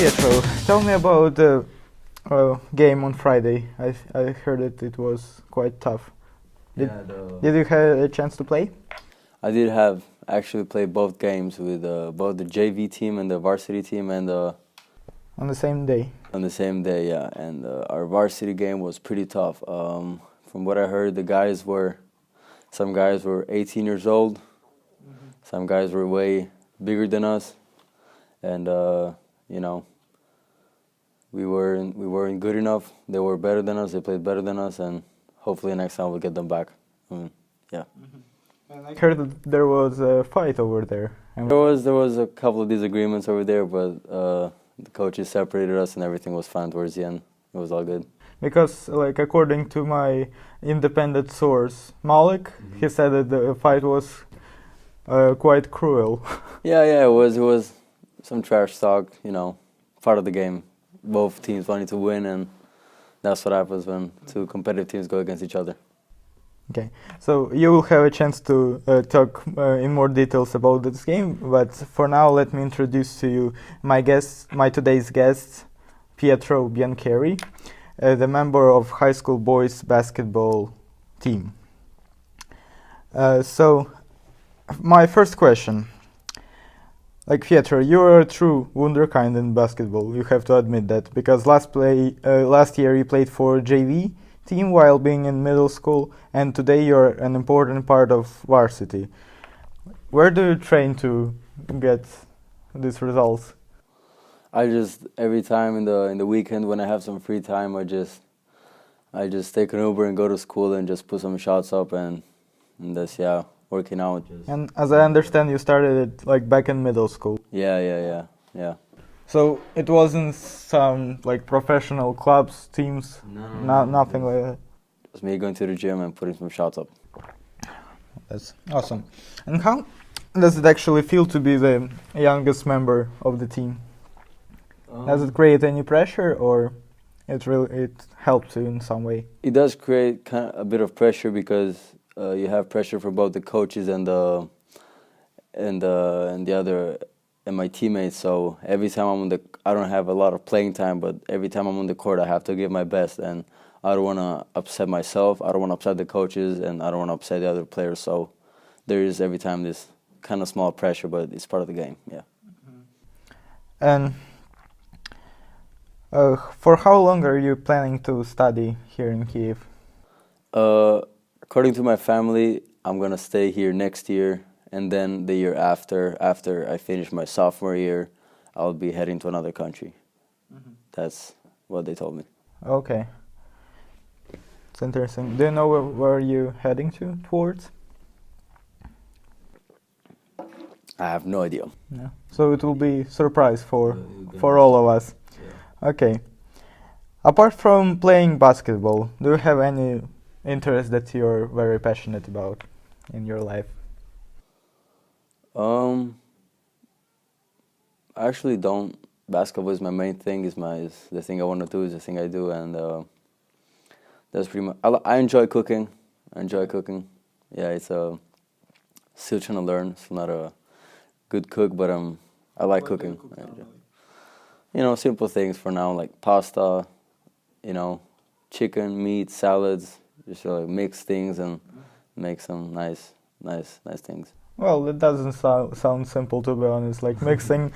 Pietro, tell me about the game on Friday. I heard it was quite tough. Did you have a chance to play? I did have actually played both games with both the JV team and the varsity team, and On the same day. on the same day, yeah. And our varsity game was pretty tough. From what I heard, some guys were 18 years old, some guys were way bigger than us, and we weren't good enough. They were better than us. They played better than us, and hopefully next time we'll get them back. Yeah. And I heard that there was a fight over there. There was a couple of disagreements over there, but the coaches separated us, and everything was fine towards the end. It was all good. Because, like, according to my independent source, Malik, he said that the fight was quite cruel. Yeah, it was some trash talk, part of the game. Both teams wanted to win, and that's what happens when two competitive teams go against each other. Okay, so you will have a chance to talk in more details about this game, but for now let me introduce to you my today's guest, Pietro Biancheri, the member of high school boys basketball team. So, my first question, like Pietro, you are a true wunderkind in basketball. You have to admit that, because last year you played for JV team while being in middle school, and today you're an important part of varsity. Where do you train to get these results? I just every time in the weekend when I have some free time, I just take an Uber and go to school and just put some shots up and that's working out. And as I understand, you started it like back in middle school. Yeah. So it wasn't some like professional clubs, teams, nothing like that. Just me going to the gym and putting some shots up. That's awesome. And how does it actually feel to be the youngest member of the team? Does it create any pressure, or it helps you in some way? It does create kind of a bit of pressure because you have pressure for both the coaches and my teammates. So every time I don't have a lot of playing time, but every time I'm on the court, I have to give my best, and I don't want to upset myself. I don't want to upset the coaches, and I don't want to upset the other players. So there is every time this kind of small pressure, but it's part of the game. Yeah. And for how long are you planning to study here in Kyiv? According to my family, I'm gonna stay here next year, and then the year after I finish my sophomore year, I'll be heading to another country. That's what they told me. Okay. It's interesting. Do you know where you're heading towards? I have no idea. No. So it will be a surprise for all of us. Yeah. Okay. Apart from playing basketball, do you have any interest that you're very passionate about in your life? I actually don't. Basketball is my main thing. Is the thing I want to do. Is the thing I do, and that's pretty much. I enjoy cooking. Yeah, it's still trying to learn. So I'm not a good cook, but I like cooking. Simple things for now, like pasta. Chicken, meat, salads. Just mix things and make some nice things. Well, it doesn't sound simple, to be honest. Like mixing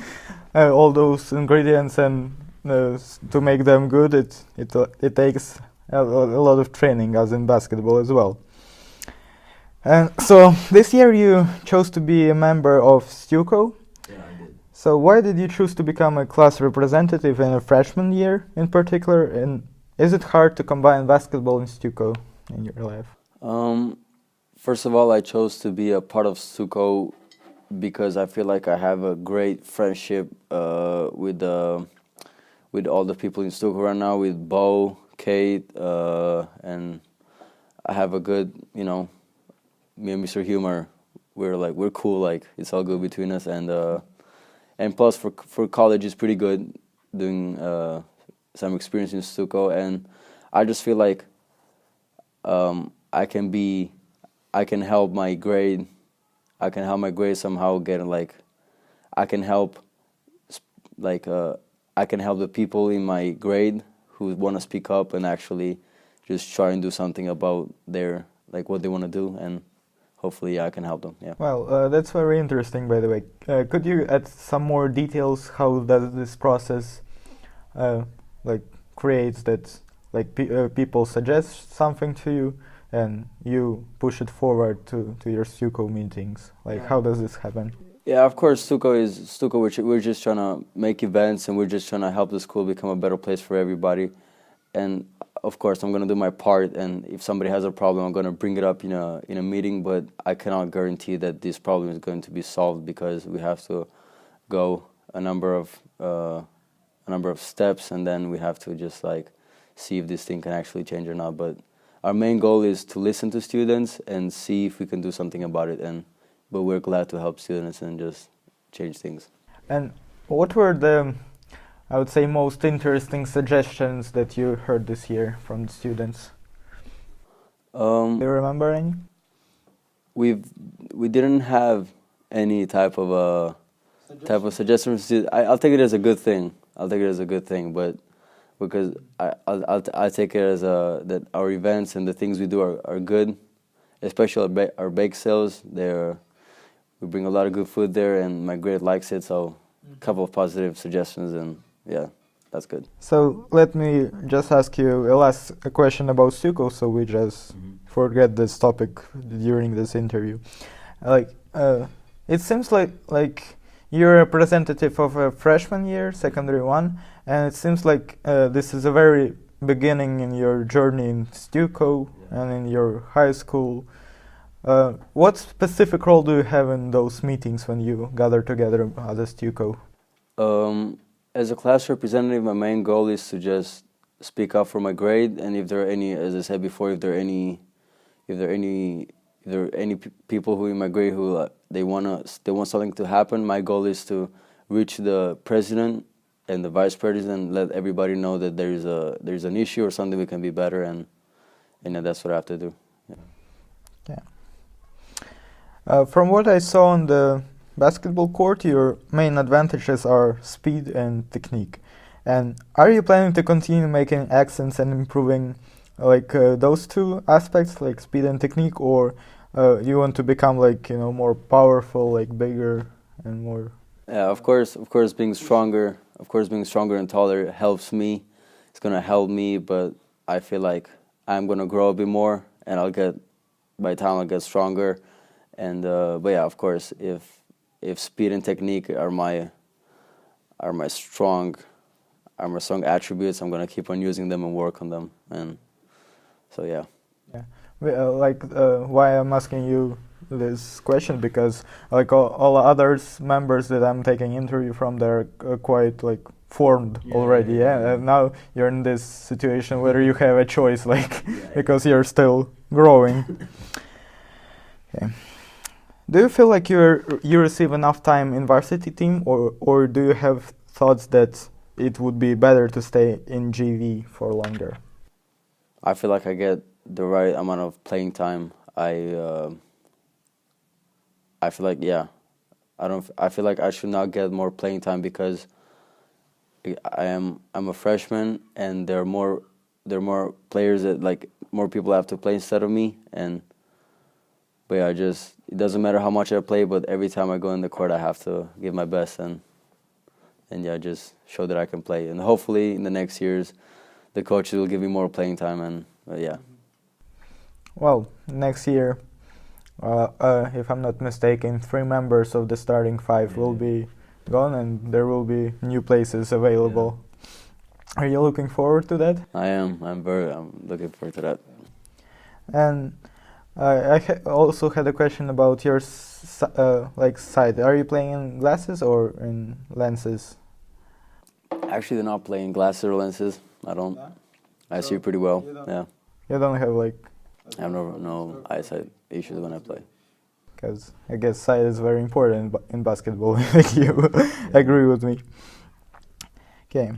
all those ingredients and to make them good, it takes a lot of training, as in basketball as well. And so this year you chose to be a member of Stuco. Yeah, I did. So why did you choose to become a class representative in a freshman year in particular? And is it hard to combine basketball and Stuco in your life? First of all, I chose to be a part of Stuco because I feel like I have a great friendship with all the people in Stuco right now, with Bo, Kate, and I have a good, me and Mr. Humor, we're cool, like it's all good between us, and plus for college it's pretty good doing some experience in Stuco, and I just feel like I can help my grade somehow get I can help I can help the people in my grade who want to speak up and actually just try and do something about their, like, what they want to do, and hopefully I can help them. Yeah. Well, that's very interesting, by the way. Could you add some more details? How does this process, like, creates that, like, people suggest something to you, and you push it forward to your Stuco meetings? Like, how does this happen? Yeah, of course, Stuco. We're just trying to make events, and we're just trying to help the school become a better place for everybody. And of course, I'm gonna do my part. And if somebody has a problem, I'm gonna bring it up in a meeting. But I cannot guarantee that this problem is going to be solved, because we have to go a number of steps, and then we have to just like see if this thing can actually change or not. But our main goal is to listen to students and see if we can do something about it. But we're glad to help students and just change things. And what were the, I would say, most interesting suggestions that you heard this year from the students? Do you remember any? We didn't have any type of suggestions. I'll take it as a good thing. But because I take it as that our events and the things we do are good, especially our bake sales. We bring a lot of good food there, and my grade likes it. So a couple of positive suggestions, and yeah, that's good. So let me just ask you a last question about Stuco, so we just forget this topic during this interview. Like, it seems like you're a representative of a freshman year, secondary one, and it seems like this is a very beginning in your journey in Stuco and in your high school. What specific role do you have in those meetings when you gather together as a Stuco? As a class representative, my main goal is to just speak up for my grade, and if there are any, as I said before, if there are any people who in my grade who they want something to happen, my goal is to reach the president and the vice president, let everybody know that there's an issue or something we can be better, and that's what I have to do. Yeah. From what I saw on the basketball court, your main advantages are speed and technique. And are you planning to continue making accents and improving like those two aspects, like speed and technique, or you want to become like, more powerful, like bigger and more? Yeah, of course, being stronger and taller helps me. It's gonna help me, but I feel like I'm gonna grow a bit more, and by the time I'll get stronger. And but yeah, of course, if speed and technique are my strong attributes, I'm gonna keep on using them and work on them. And so yeah. Why I'm asking you this question, because like all others members that I'm taking interview from, they're quite like formed already. And now you're in this situation where you have a choice, because you're still growing. Okay. Do you feel like you receive enough time in varsity team, or do you have thoughts that it would be better to stay in GV for longer? I feel like I get the right amount of playing time. I feel like I feel like I should not get more playing time, because I'm a freshman, and there are more players that, like, more people have to play instead of me. But yeah, it doesn't matter how much I play, but every time I go in the court, I have to give my best and just show that I can play. And hopefully in the next years, the coaches will give me more playing time. Yeah. Well, next year, if I'm not mistaken, 3 members of the starting 5 will be gone, and there will be new places available. Yeah. Are you looking forward to that? I am. I'm looking forward to that. And I also had a question about your sight. Are you playing in glasses or in lenses? Actually, they're not playing glasses or lenses. I don't. I see pretty well. Yeah. You don't have I have no eyesight issues when I play. Because I guess sight is very important in basketball. You agree with me? Okay.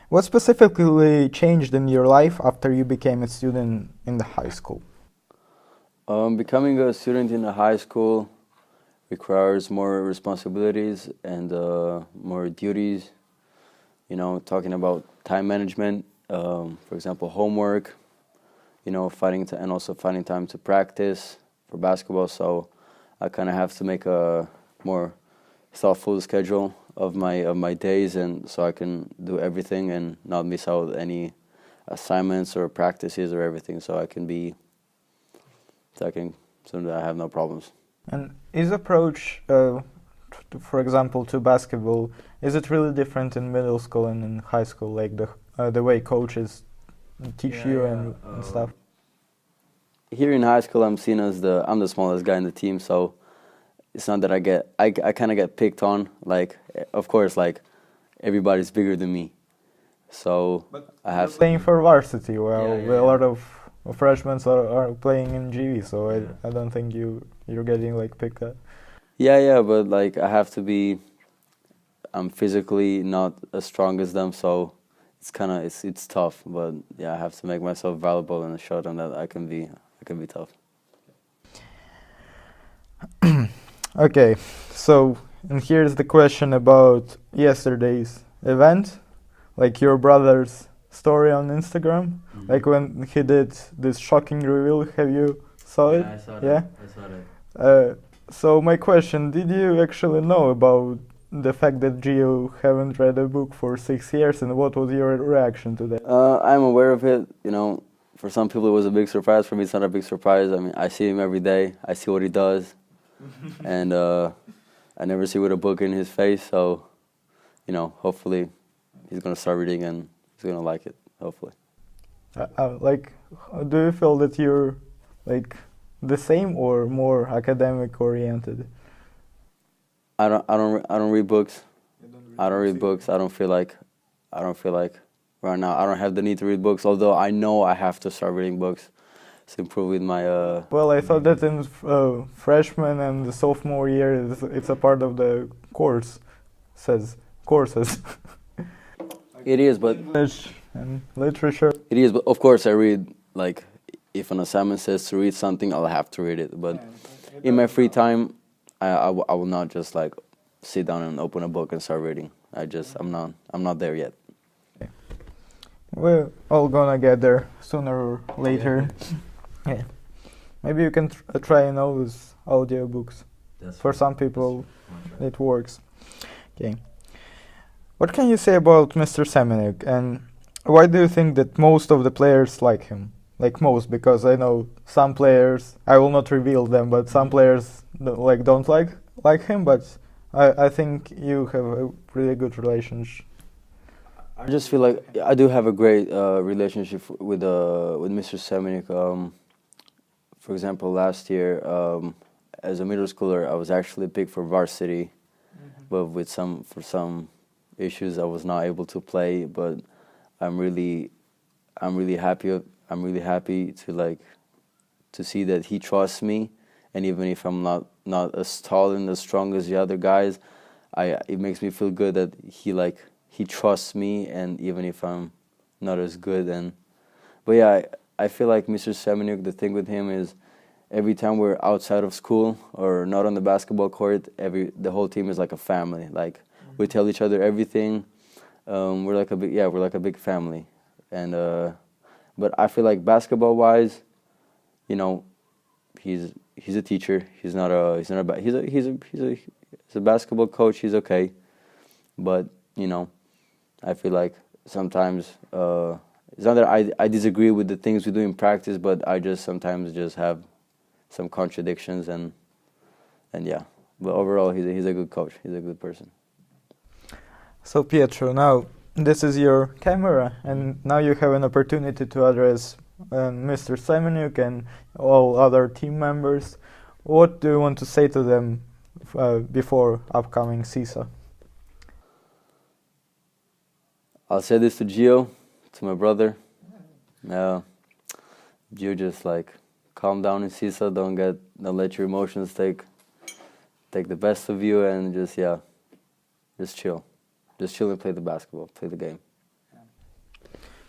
What specifically changed in your life after you became a student in the high school? Becoming a student in a high school requires more responsibilities and more duties. talking about time management, for example, homework, and also finding time to practice for basketball. So I kind of have to make a more thoughtful schedule of my days, and so I can do everything and not miss out any assignments or practices or everything. So that I have no problems. And his approach, for example, to basketball, is it really different in middle school and in high school, like the way coaches teach you and stuff? Here in high school, I'm seen as I'm the smallest guy in the team, so it's not that I kind of get picked on. Like, of course, like everybody's bigger than me, so I have playing for varsity. Well, a lot of freshmen are playing in GV, so I don't think you're getting like picked up. Yeah, but like I'm physically not as strong as them, so it's tough. But yeah, I have to make myself valuable and show them that I can be tough. Okay, so and here's the question about yesterday's event, like your brother's story on Instagram, like when he did this shocking reveal. Have you saw it? I saw that. Yeah, I saw that. So my question: did you actually know about the fact that Gio haven't read a book for 6 years, and what was your reaction to that? I'm aware of it. For some people it was a big surprise. For me, it's not a big surprise. I mean, I see him every day. I see what he does, and I never see with a book in his face. So, hopefully, he's gonna start reading and he's gonna like it. Hopefully. Like, do you feel that you're like the same or more academic oriented? I don't read books. I don't read books. I don't feel like right now I don't have the need to read books. Although I know I have to start reading books to improve with my. Well, I thought that in freshman and the sophomore year it's a part of the courses. It is, but English and literature. It is, but of course I read. Like, if an assignment says to read something, I'll have to read it. But in my free time, I will not just like sit down and open a book and start reading. I'm not there yet. Okay. We're all gonna get there sooner or later. Yeah. Maybe you can try those audiobooks. For some people, it works. Okay. What can you say about Mr. Semenyuk, and why do you think that most of the players like him? Like most, because I know some players, I will not reveal them, but some players don't like him, but I think you have a really good relationship. I just feel like I do have a great relationship with Mr. Semenyuk. For example, last year, as a middle schooler, I was actually picked for varsity, but for some issues, I was not able to play. But I'm really happy. I'm really happy to see that he trusts me, and even if I'm not as tall and as strong as the other guys, it makes me feel good that he trusts me, and even if I'm not as good. But yeah, I feel like Mr. Semenyuk, the thing with him is every time we're outside of school or not on the basketball court, the whole team is like a family. Like, we tell each other everything. We're like a big family, and but I feel like basketball-wise, he's a teacher. He's a basketball coach. He's okay, but I feel like sometimes it's not that I disagree with the things we do in practice, but I just sometimes just have some contradictions, and yeah. But overall, he's a good coach. He's a good person. So Pietro, now this is your camera, and now you have an opportunity to address Mr. Semenyuk and all other team members. What do you want to say to them before upcoming CISA? I'll say this to Gio, to my brother. Gio, just calm down in CISA. Don't let your emotions take the best of you, and just chill. Just chill and play the basketball, play the game.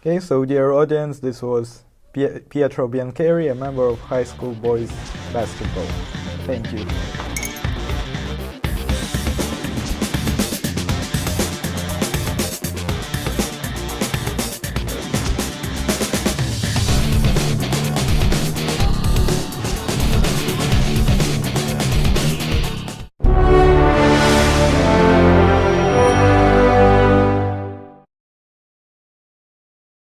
Okay, so dear audience, this was Pietro Biancheri, a member of high school boys basketball. Thank you.